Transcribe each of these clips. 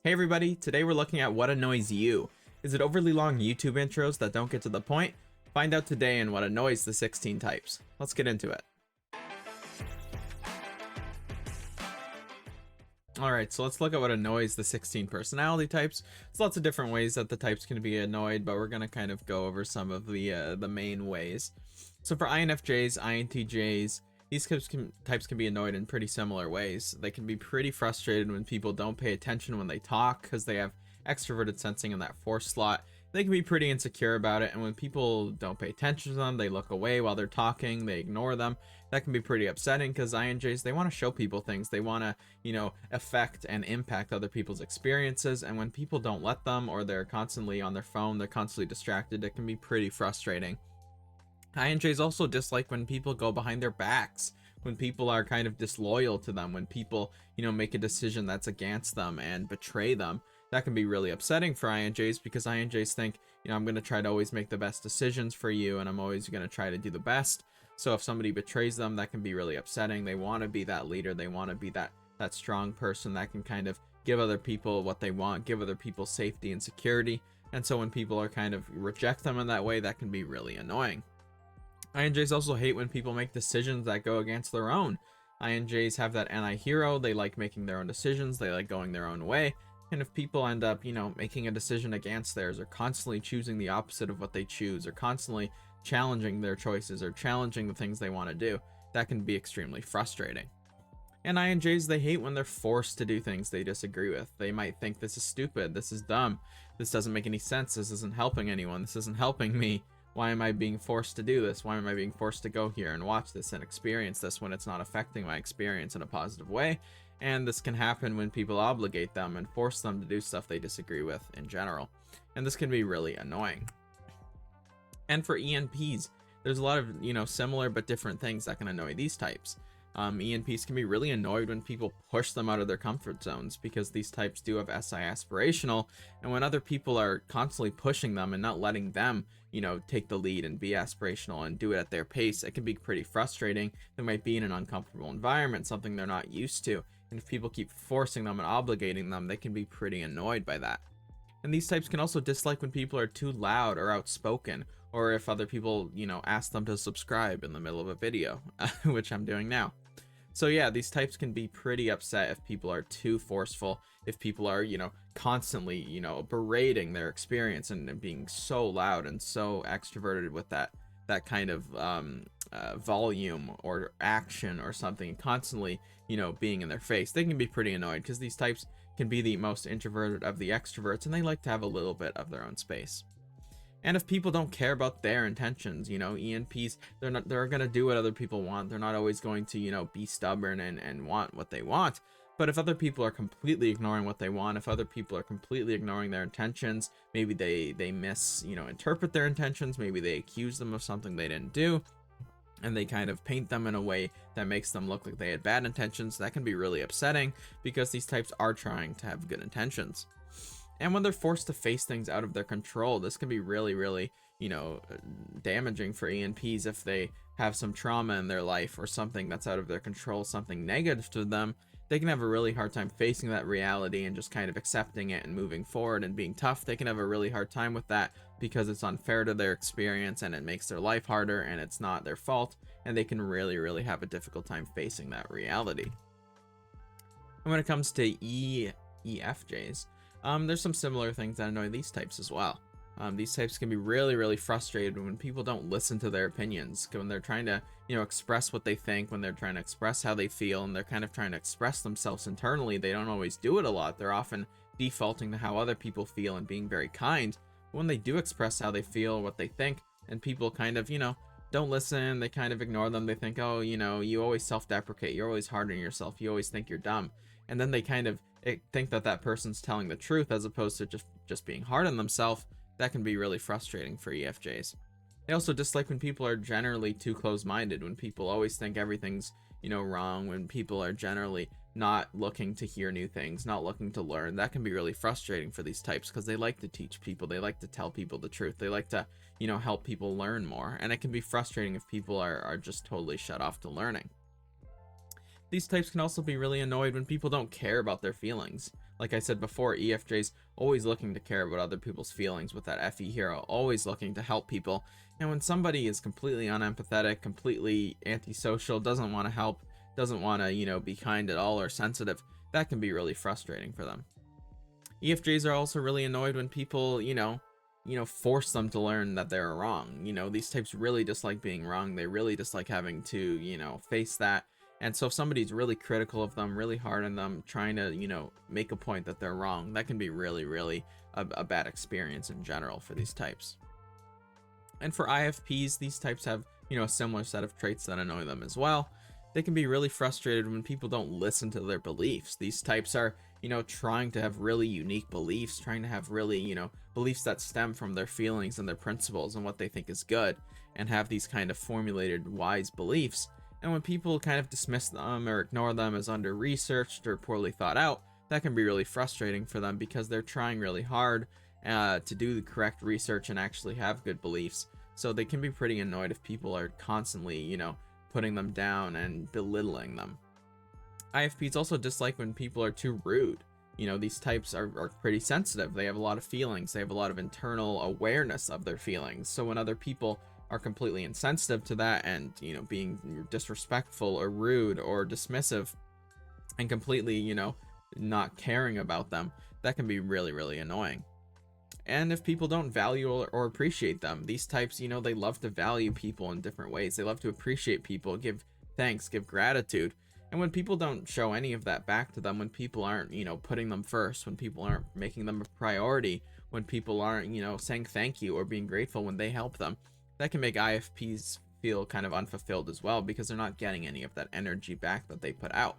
Hey everybody, today we're looking at what annoys you. Is it overly long YouTube intros that don't get to the point? Find out today in what annoys the 16 types. Let's get into it. Alright, so let's look at what annoys the 16 personality types. There's lots of different ways that the types can be annoyed, but we're going to kind of go over some of the main ways. So for INFJs, INTJs, these types can be annoyed in pretty similar ways. They can be pretty frustrated when people don't pay attention when they talk because they have extroverted sensing in that force slot. They can be pretty insecure about it, and when people don't pay attention to them, they look away while they're talking, they ignore them. That can be pretty upsetting because INJs, they want to show people things. They want to, affect and impact other people's experiences, and when people don't let them, or they're constantly on their phone, they're constantly distracted, it can be pretty frustrating. INJs also dislike when people go behind their backs, when people are kind of disloyal to them, when people, make a decision that's against them and betray them. That can be really upsetting for INJs because INJs think, I'm going to try to always make the best decisions for you, and I'm always going to try to do the best. So if somebody betrays them, that can be really upsetting. They want to be that leader. They want to be that strong person that can kind of give other people what they want, give other people safety and security. And so when people are kind of reject them in that way, that can be really annoying. INJs also hate when people make decisions that go against their own. INJs have that anti-hero. They like making their own decisions. They like going their own way. And if people end up, making a decision against theirs, or constantly choosing the opposite of what they choose, or constantly challenging their choices, or challenging the things they want to do, that can be extremely frustrating. And INJs, they hate when they're forced to do things they disagree with. They might think this is stupid, this is dumb, this doesn't make any sense, this isn't helping anyone, this isn't helping me. Why am I being forced to do this? Why am I being forced to go here and watch this and experience this when it's not affecting my experience in a positive way? And this can happen when people obligate them and force them to do stuff they disagree with in general. And this can be really annoying. And for ENPs, there's a lot of, similar but different things that can annoy these types. ENPs can be really annoyed when people push them out of their comfort zones because these types do have SI aspirational, and when other people are constantly pushing them and not letting them, take the lead and be aspirational and do it at their pace, it can be pretty frustrating. They might be in an uncomfortable environment, something they're not used to, and if people keep forcing them and obligating them, they can be pretty annoyed by that. And these types can also dislike when people are too loud or outspoken, or if other people, ask them to subscribe in the middle of a video, which I'm doing now. So yeah, these types can be pretty upset if people are too forceful, if people are, constantly, berating their experience and being so loud and so extroverted with that kind of volume or action or something, constantly, being in their face. They can be pretty annoyed because these types can be the most introverted of the extroverts, and they like to have a little bit of their own space. And if people don't care about their intentions, ENPs, they're going to do what other people want. They're not always going to, be stubborn and want what they want. But if other people are completely ignoring what they want, if other people are completely ignoring their intentions, maybe they interpret their intentions, maybe they accuse them of something they didn't do, and they kind of paint them in a way that makes them look like they had bad intentions, that can be really upsetting because these types are trying to have good intentions. And when they're forced to face things out of their control, this can be really, really, damaging for ENPs if they have some trauma in their life or something that's out of their control, something negative to them. They can have a really hard time facing that reality and just kind of accepting it and moving forward and being tough. They can have a really hard time with that because it's unfair to their experience and it makes their life harder and it's not their fault. And they can really, really have a difficult time facing that reality. And when it comes to ESFJs, there's some similar things that annoy these types as well. These types can be really, really frustrated when people don't listen to their opinions, when they're trying to, express what they think, when they're trying to express how they feel, and they're kind of trying to express themselves internally. They don't always do it a lot. They're often defaulting to how other people feel and being very kind. But when they do express how they feel, what they think, and people kind of, don't listen, they kind of ignore them. They think, oh, you always self-deprecate. You're always hard on yourself. You always think you're dumb. And then they kind of think that person's telling the truth as opposed to just being hard on themselves. That can be really frustrating for EFJs. They also dislike when people are generally too close-minded, when people always think everything's, wrong, when people are generally not looking to hear new things, not looking to learn. That can be really frustrating for these types because they like to teach people. They like to tell people the truth. They like to, help people learn more. And it can be frustrating if people are just totally shut off to learning. These types can also be really annoyed when people don't care about their feelings. Like I said before, EFJs always looking to care about other people's feelings with that FE hero, always looking to help people. And when somebody is completely unempathetic, completely antisocial, doesn't want to help, doesn't want to, be kind at all or sensitive, that can be really frustrating for them. EFJs are also really annoyed when people, force them to learn that they're wrong. These types really dislike being wrong. They really dislike having to, face that. And so if somebody's really critical of them, really hard on them, trying to, make a point that they're wrong, that can be really, really a bad experience in general for these types. And for IFPs, these types have, a similar set of traits that annoy them as well. They can be really frustrated when people don't listen to their beliefs. These types are, trying to have really unique beliefs, trying to have really, beliefs that stem from their feelings and their principles and what they think is good, and have these kind of formulated wise beliefs. And when people kind of dismiss them or ignore them as under-researched or poorly thought out, that can be really frustrating for them because they're trying really hard to do the correct research and actually have good beliefs. So they can be pretty annoyed if people are constantly, putting them down and belittling them. IFPs also dislike when people are too rude. These types are pretty sensitive. They have a lot of feelings. They have a lot of internal awareness of their feelings. So when other people are completely insensitive to that and, being disrespectful or rude or dismissive and completely, not caring about them, that can be really, really annoying. And if people don't value or appreciate them, these types, they love to value people in different ways. They love to appreciate people, give thanks, give gratitude. And when people don't show any of that back to them, when people aren't, putting them first, when people aren't making them a priority, when people aren't, saying thank you or being grateful when they help them, that can make IFPs feel kind of unfulfilled as well because they're not getting any of that energy back that they put out.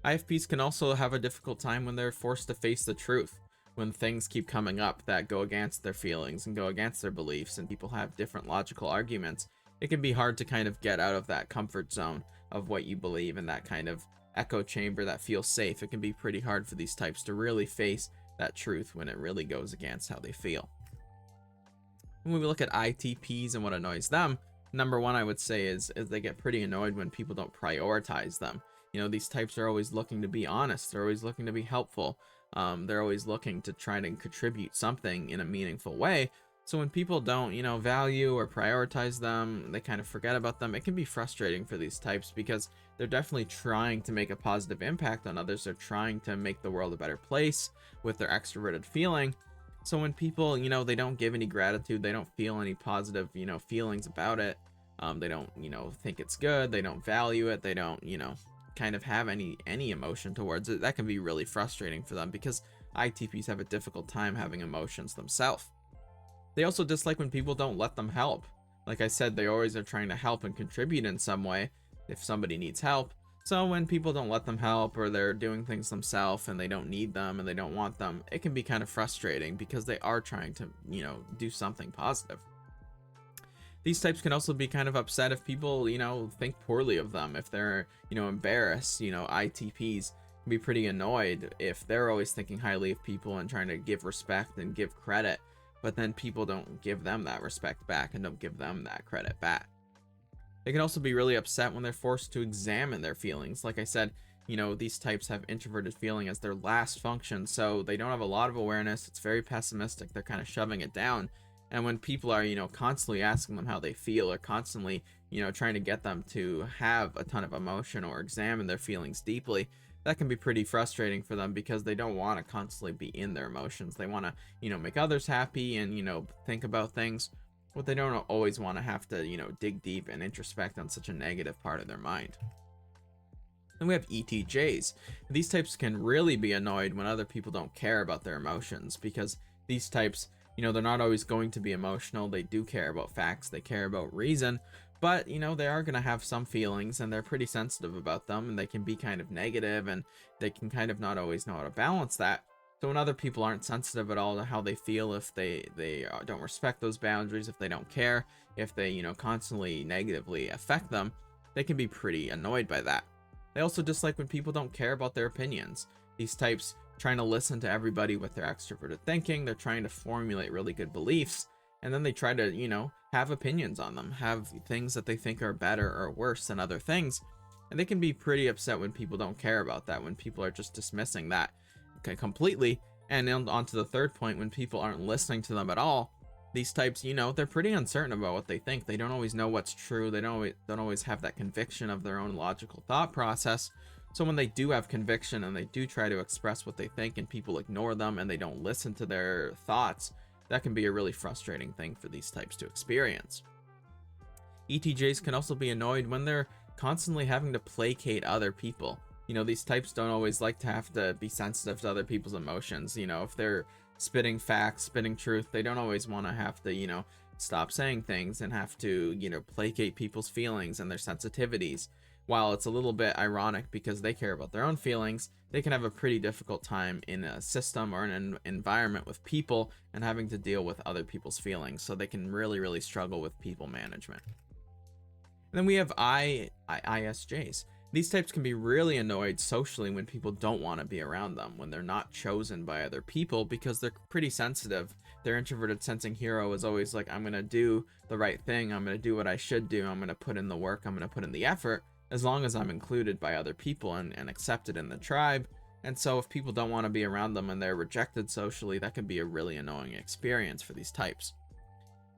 IFPs can also have a difficult time when they're forced to face the truth. When things keep coming up that go against their feelings and go against their beliefs and people have different logical arguments, it can be hard to kind of get out of that comfort zone of what you believe and that kind of echo chamber that feels safe. It can be pretty hard for these types to really face that truth when it really goes against how they feel. When we look at ITPs and what annoys them, number one I would say is they get pretty annoyed when people don't prioritize them. These types are always looking to be honest. They're always looking to be helpful. They're always looking to try to contribute something in a meaningful way. So when people don't, value or prioritize them, they kind of forget about them. It can be frustrating for these types because they're definitely trying to make a positive impact on others. They're trying to make the world a better place with their extroverted feeling. So when people, they don't give any gratitude, they don't feel any positive, feelings about it. They don't, think it's good. They don't value it. They don't, kind of have any emotion towards it. That can be really frustrating for them because ITPs have a difficult time having emotions themselves. They also dislike when people don't let them help. Like I said, they always are trying to help and contribute in some way if somebody needs help. So when people don't let them help or they're doing things themselves and they don't need them and they don't want them, it can be kind of frustrating because they are trying to, do something positive. These types can also be kind of upset if people, think poorly of them. If they're, embarrassed, ITPs can be pretty annoyed if they're always thinking highly of people and trying to give respect and give credit, but then people don't give them that respect back and don't give them that credit back. They can also be really upset when they're forced to examine their feelings. Like I said, these types have introverted feeling as their last function, so they don't have a lot of awareness. It's very pessimistic. They're kind of shoving it down. And when people are, constantly asking them how they feel or constantly, trying to get them to have a ton of emotion or examine their feelings deeply, that can be pretty frustrating for them because they don't want to constantly be in their emotions. They want to, make others happy and, think about things, but they don't always want to have to, dig deep and introspect on such a negative part of their mind. Then we have ETJs. These types can really be annoyed when other people don't care about their emotions because these types, they're not always going to be emotional. They do care about facts. They care about reason. But, they are going to have some feelings and they're pretty sensitive about them and they can be kind of negative and they can kind of not always know how to balance that. So when other people aren't sensitive at all to how they feel, if they don't respect those boundaries, if they don't care, if they, constantly negatively affect them, they can be pretty annoyed by that. They also dislike when people don't care about their opinions. These types trying to listen to everybody with their extroverted thinking. They're trying to formulate really good beliefs. And then they try to, have opinions on them, have things that they think are better or worse than other things. And they can be pretty upset when people don't care about that, when people are just dismissing that. completely. And then on to the third point, when people aren't listening to them at all, these types, you know, they're pretty uncertain about what they think. They don't always know what's true. They don't always have that conviction of their own logical thought process. So when they do have conviction and they do try to express what they think and people ignore them and they don't listen to their thoughts, that can be a really frustrating thing for these types to experience. ETJs can also be annoyed when they're constantly having to placate other people. You know, these types don't always like to have to be sensitive to other people's emotions. You know, if they're spitting facts, spitting truth, they don't always want to have to, you know, stop saying things and have to, you know, placate people's feelings and their sensitivities. While it's a little bit ironic because they care about their own feelings, they can have a pretty difficult time in a system or in an environment with people and having to deal with other people's feelings. So they can really struggle with people management. And then we have ISJs. These types can be really annoyed socially when people don't want to be around them, when they're not chosen by other people because they're pretty sensitive. Their introverted sensing hero is always like, I'm going to do the right thing. I'm going to do what I should do. I'm going to put in the work. I'm going to put in the effort as long as I'm included by other people and accepted in the tribe. And so if people don't want to be around them and they're rejected socially, that can be a really annoying experience for these types.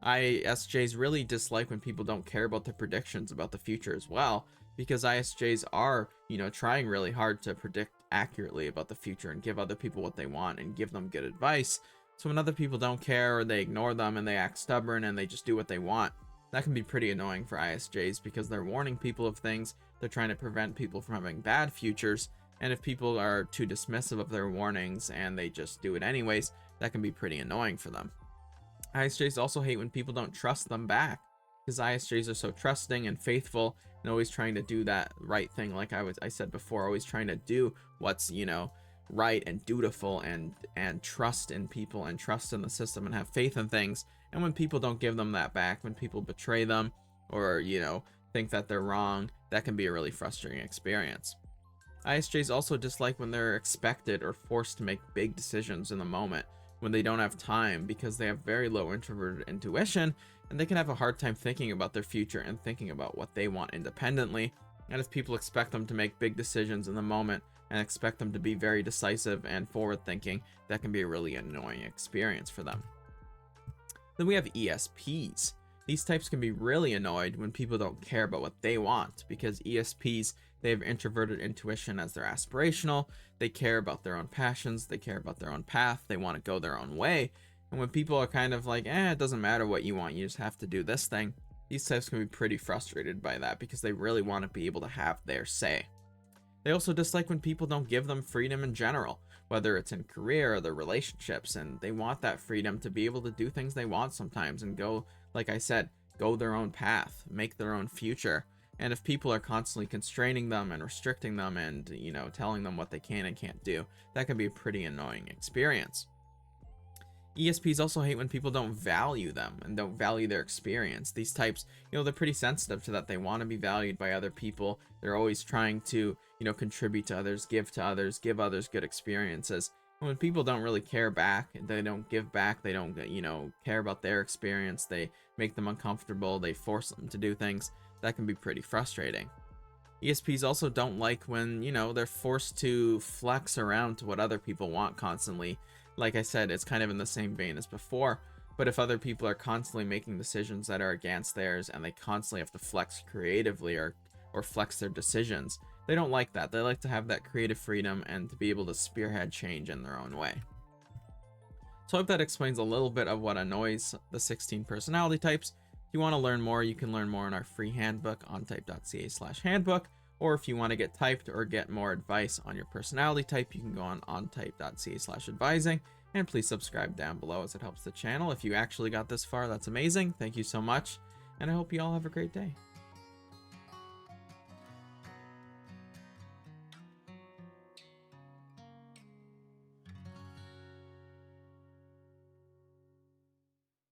ISJs really dislike when people don't care about their predictions about the future as well, because ISJs are, you know, trying really hard to predict accurately about the future and give other people what they want and give them good advice. So when other people don't care or they ignore them and they act stubborn and they just do what they want, that can be pretty annoying for ISJs because they're warning people of things. They're trying to prevent people from having bad futures. And if people are too dismissive of their warnings and they just do it anyways, that can be pretty annoying for them. ISJs also hate when people don't trust them back, because ISJs are so trusting and faithful and always trying to do that right thing. Like I said before, always trying to do what's, you know, right and dutiful and trust in people and trust in the system and have faith in things. And when people don't give them that back, when people betray them or, you know, think that they're wrong, that can be a really frustrating experience. ISJs also dislike when they're expected or forced to make big decisions in the moment, when they don't have time because they have very low introverted intuition and they can have a hard time thinking about their future and thinking about what they want independently. And if people expect them to make big decisions in the moment and expect them to be very decisive and forward thinking, that can be a really annoying experience for them. Then we have ESPs. These types can be really annoyed when people don't care about what they want, because ESPs, they have introverted intuition as their aspirational. They care about their own passions. They care about their own path. They want to go their own way. And when people are kind of like, it doesn't matter what you want, you just have to do this thing, these types can be pretty frustrated by that because they really want to be able to have their say. They also dislike when people don't give them freedom in general, whether it's in career or their relationships, and they want that freedom to be able to do things they want sometimes and go, like I said, go their own path, make their own future. And if people are constantly constraining them and restricting them and, you know, telling them what they can and can't do, that can be a pretty annoying experience. ESPs also hate when people don't value them and don't value their experience. These types, you know, they're pretty sensitive to that. They want to be valued by other people. They're always trying to, you know, contribute to others, give others good experiences. And when people don't really care back, they don't give back, they don't, you know, care about their experience, they make them uncomfortable, they force them to do things, that can be pretty frustrating. ESPs also don't like when, you know, they're forced to flex around to what other people want constantly. Like I said, it's kind of in the same vein as before, but if other people are constantly making decisions that are against theirs and they constantly have to flex creatively or flex their decisions, they don't like that. They like to have that creative freedom and to be able to spearhead change in their own way. So I hope that explains a little bit of what annoys the 16 personality types. If you want to learn more, you can learn more in our free handbook, ontype.ca/handbook. Or if you want to get typed or get more advice on your personality type, you can go on ontype.ca/advising. And please subscribe down below as it helps the channel. If you actually got this far, that's amazing. Thank you so much. And I hope you all have a great day.